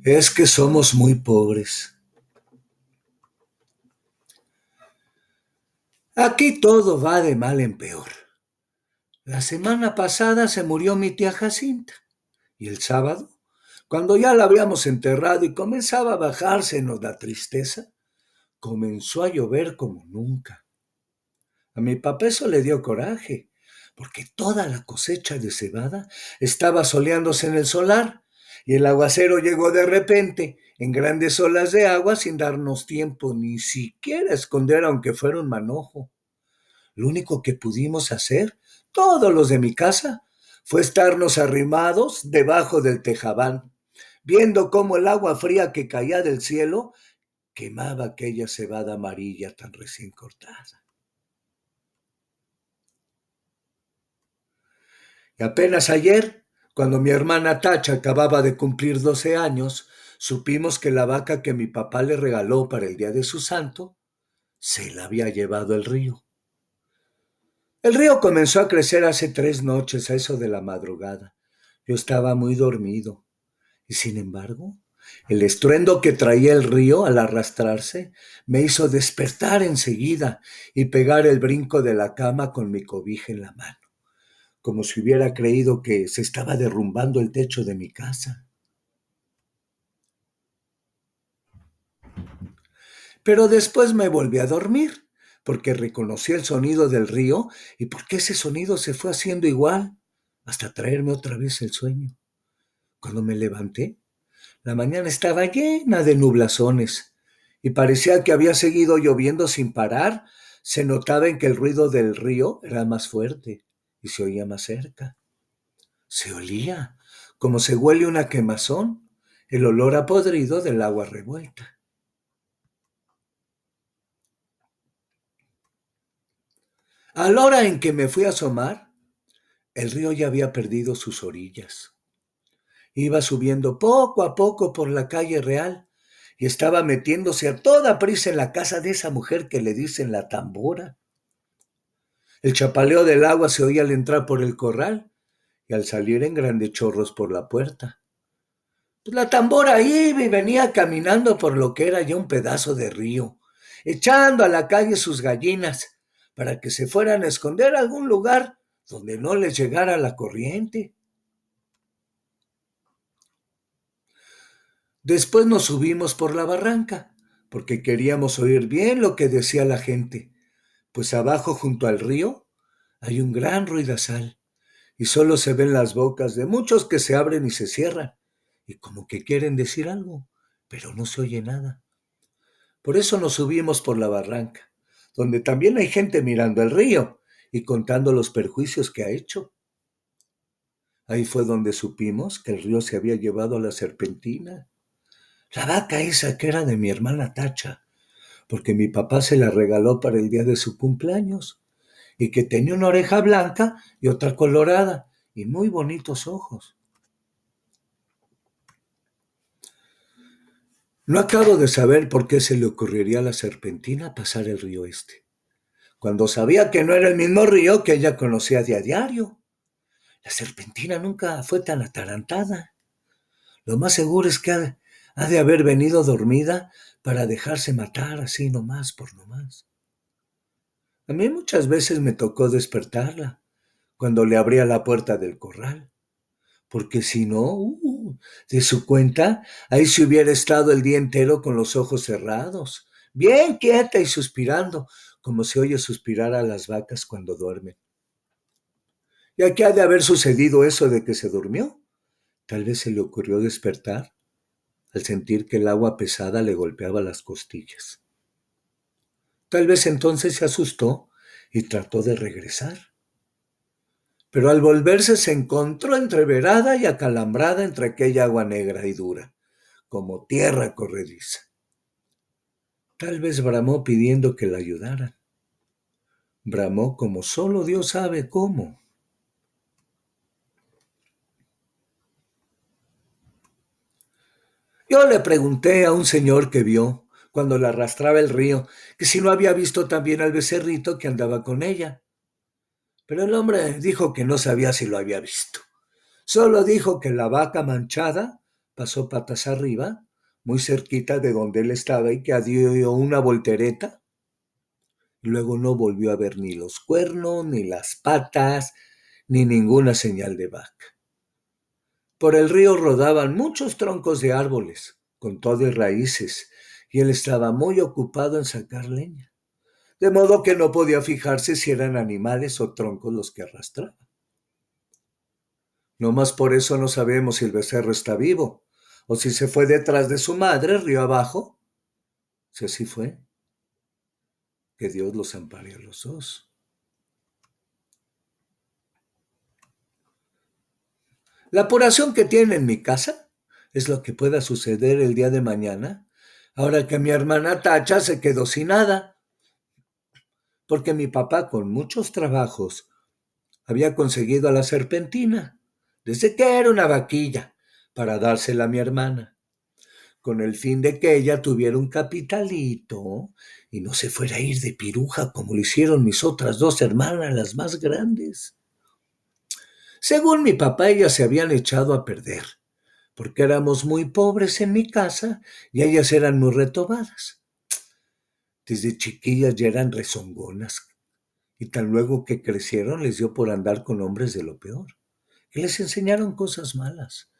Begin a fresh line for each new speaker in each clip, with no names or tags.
Es que somos muy pobres. Aquí todo va de mal en peor. La semana pasada se murió mi tía Jacinta y el sábado, cuando ya la habíamos enterrado y comenzaba a bajársenos la tristeza, comenzó a llover como nunca. A mi papá eso le dio coraje, porque toda la cosecha de cebada estaba soleándose en el solar y el aguacero llegó de repente en grandes olas de agua sin darnos tiempo ni siquiera a esconder aunque fuera un manojo. Lo único que pudimos hacer, todos los de mi casa, fue estarnos arrimados debajo del tejabán, viendo cómo el agua fría que caía del cielo quemaba aquella cebada amarilla tan recién cortada. Y apenas ayer, cuando mi hermana Tacha acababa de cumplir 12 años, supimos que la vaca que mi papá le regaló para el día de su santo se la había llevado el río. El río comenzó a crecer hace 3 noches, a eso de la madrugada. Yo estaba muy dormido y sin embargo, el estruendo que traía el río al arrastrarse me hizo despertar enseguida y pegar el brinco de la cama con mi cobija en la mano, como si hubiera creído que se estaba derrumbando el techo de mi casa. Pero después me volví a dormir, porque reconocí el sonido del río y porque ese sonido se fue haciendo igual, hasta traerme otra vez el sueño. Cuando me levanté, la mañana estaba llena de nublazones y parecía que había seguido lloviendo sin parar. Se notaba en que el ruido del río era más fuerte y se oía más cerca. Se olía como se huele una quemazón, el olor a podrido del agua revuelta. A la hora en que me fui a asomar, el río ya había perdido sus orillas. Iba subiendo poco a poco por la calle real y estaba metiéndose a toda prisa en la casa de esa mujer que le dicen la tambora. El chapaleo del agua se oía al entrar por el corral y al salir en grandes chorros por la puerta. Pues la tambora iba y venía caminando por lo que era ya un pedazo de río, echando a la calle sus gallinas para que se fueran a esconder a algún lugar donde no les llegara la corriente. Después nos subimos por la barranca, porque queríamos oír bien lo que decía la gente, pues abajo junto al río hay un gran ruidazal y solo se ven las bocas de muchos que se abren y se cierran, y como que quieren decir algo, pero no se oye nada. Por eso nos subimos por la barranca, donde también hay gente mirando el río y contando los perjuicios que ha hecho. Ahí fue donde supimos que el río se había llevado a la serpentina, la vaca esa que era de mi hermana Tacha, porque mi papá se la regaló para el día de su cumpleaños, y que tenía una oreja blanca y otra colorada, y muy bonitos ojos. No acabo de saber por qué se le ocurriría a la serpentina pasar el río este, cuando sabía que no era el mismo río que ella conocía de a diario. La serpentina nunca fue tan atarantada. Lo más seguro es que ha de haber venido dormida para dejarse matar así nomás por nomás. A mí muchas veces me tocó despertarla cuando le abría la puerta del corral, porque si no, de su cuenta, ahí se hubiera estado el día entero con los ojos cerrados, bien quieta y suspirando, como se oye suspirar a las vacas cuando duermen. ¿Y a qué ha de haber sucedido eso de que se durmió? Tal vez se le ocurrió despertar al sentir que el agua pesada le golpeaba las costillas. Tal vez entonces se asustó y trató de regresar. Pero al volverse se encontró entreverada y acalambrada entre aquella agua negra y dura, como tierra corrediza. Tal vez bramó pidiendo que la ayudaran. Bramó como solo Dios sabe cómo. Yo le pregunté a un señor que vio, cuando la arrastraba el río, que si no había visto también al becerrito que andaba con ella. Pero el hombre dijo que no sabía si lo había visto. Solo dijo que la vaca manchada pasó patas arriba, muy cerquita de donde él estaba y que dio una voltereta. Y luego no volvió a ver ni los cuernos, ni las patas, ni ninguna señal de vaca. Por el río rodaban muchos troncos de árboles, con todo y raíces, y él estaba muy ocupado en sacar leña, de modo que no podía fijarse si eran animales o troncos los que arrastraba. No más por eso no sabemos si el becerro está vivo, o si se fue detrás de su madre, río abajo. Si así fue, que Dios los ampare a los dos. La apuración que tiene en mi casa es lo que pueda suceder el día de mañana, ahora que mi hermana Tacha se quedó sin nada, porque mi papá con muchos trabajos había conseguido a la serpentina, desde que era una vaquilla, para dársela a mi hermana, con el fin de que ella tuviera un capitalito y no se fuera a ir de piruja como lo hicieron mis otras dos hermanas, las más grandes. Según mi papá, ellas se habían echado a perder, porque éramos muy pobres en mi casa y ellas eran muy retobadas. Desde chiquillas ya eran rezongonas, y tan luego que crecieron les dio por andar con hombres de lo peor, que les enseñaron cosas malas.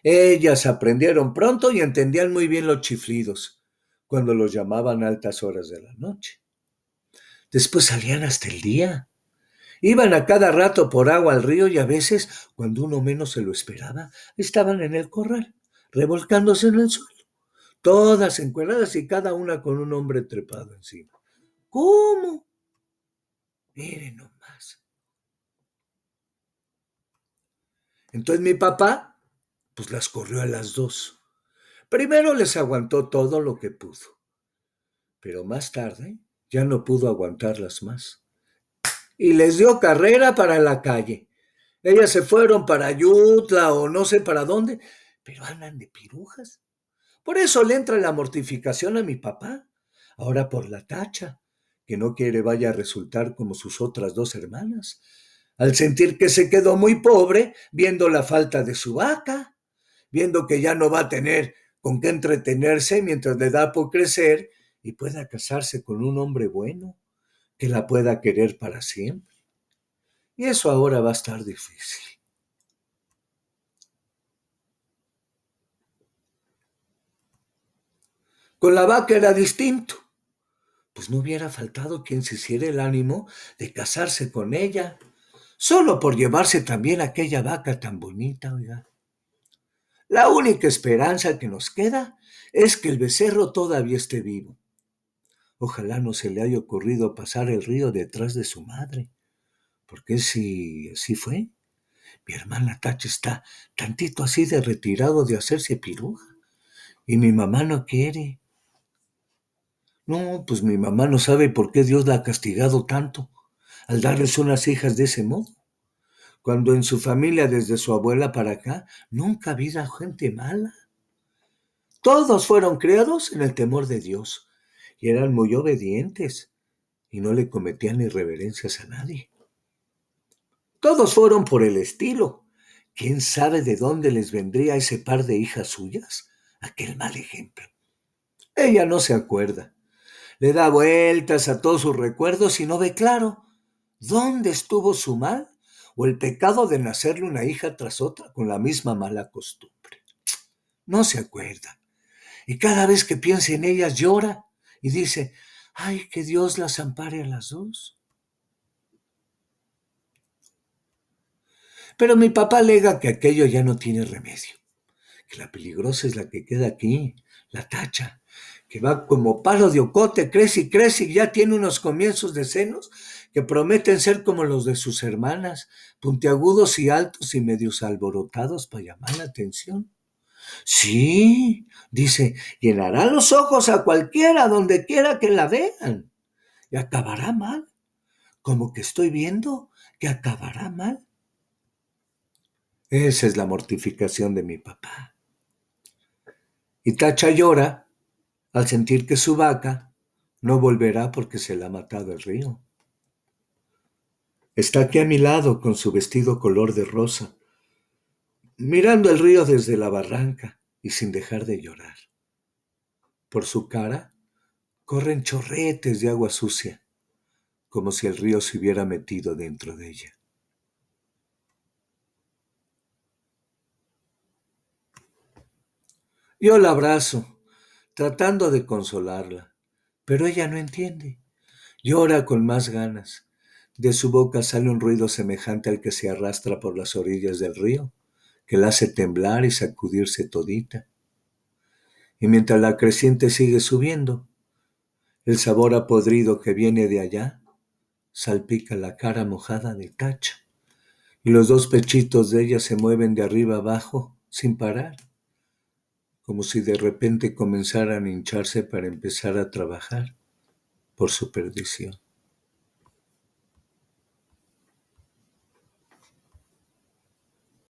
Ellas aprendieron pronto y entendían muy bien los chiflidos, cuando los llamaban a altas horas de la noche. Después salían hasta el día. Iban a cada rato por agua al río y a veces, cuando uno menos se lo esperaba, estaban en el corral, revolcándose en el suelo, todas encueradas y cada una con un hombre trepado encima. ¿Cómo? Miren nomás. Entonces mi papá, pues las corrió a las dos. Primero les aguantó todo lo que pudo, pero más tarde ya no pudo aguantarlas más. Y les dio carrera para la calle. Ellas se fueron para Yutla o no sé para dónde, pero andan de pirujas. Por eso le entra la mortificación a mi papá, ahora por la Tacha, que no quiere vaya a resultar como sus otras dos hermanas, al sentir que se quedó muy pobre viendo la falta de su vaca, viendo que ya no va a tener con qué entretenerse mientras le da por crecer y pueda casarse con un hombre bueno, que la pueda querer para siempre. Y eso ahora va a estar difícil. Con la vaca era distinto. Pues no hubiera faltado quien se hiciera el ánimo de casarse con ella, solo por llevarse también aquella vaca tan bonita, oiga. La única esperanza que nos queda es que el becerro todavía esté vivo. Ojalá no se le haya ocurrido pasar el río detrás de su madre, porque si así fue, mi hermana Tacha está tantito así de retirado de hacerse piruja, y mi mamá no quiere. No, pues mi mamá no sabe por qué Dios la ha castigado tanto al darles unas hijas de ese modo, cuando en su familia desde su abuela para acá nunca ha habido gente mala. Todos fueron criados en el temor de Dios y eran muy obedientes y no le cometían irreverencias a nadie. Todos fueron por el estilo. ¿Quién sabe de dónde les vendría ese par de hijas suyas? Aquel mal ejemplo. Ella no se acuerda. Le da vueltas a todos sus recuerdos y no ve claro dónde estuvo su mal o el pecado de nacerle una hija tras otra con la misma mala costumbre. No se acuerda. Y cada vez que piensa en ellas llora y dice, ay, que Dios las ampare a las dos. Pero mi papá alega que aquello ya no tiene remedio, que la peligrosa es la que queda aquí, la Tacha, que va como palo de ocote, crece y ya tiene unos comienzos de senos que prometen ser como los de sus hermanas, puntiagudos y altos y medios alborotados para llamar la atención. Sí, dice, llenará los ojos a cualquiera donde quiera que la vean y acabará mal, como que estoy viendo que acabará mal. Esa es la mortificación de mi papá. Y Tacha llora al sentir que su vaca no volverá porque se la ha matado el río. Está aquí a mi lado con su vestido color de rosa, mirando el río desde la barranca, y sin dejar de llorar. Por su cara corren chorretes de agua sucia, como si el río se hubiera metido dentro de ella. Yo la abrazo, tratando de consolarla, pero ella no entiende. Llora con más ganas. De su boca sale un ruido semejante al que se arrastra por las orillas del río, que la hace temblar y sacudirse todita. Y mientras la creciente sigue subiendo, el sabor a podrido que viene de allá salpica la cara mojada de Tacha, y los dos pechitos de ella se mueven de arriba abajo sin parar, como si de repente comenzaran a hincharse para empezar a trabajar por su perdición.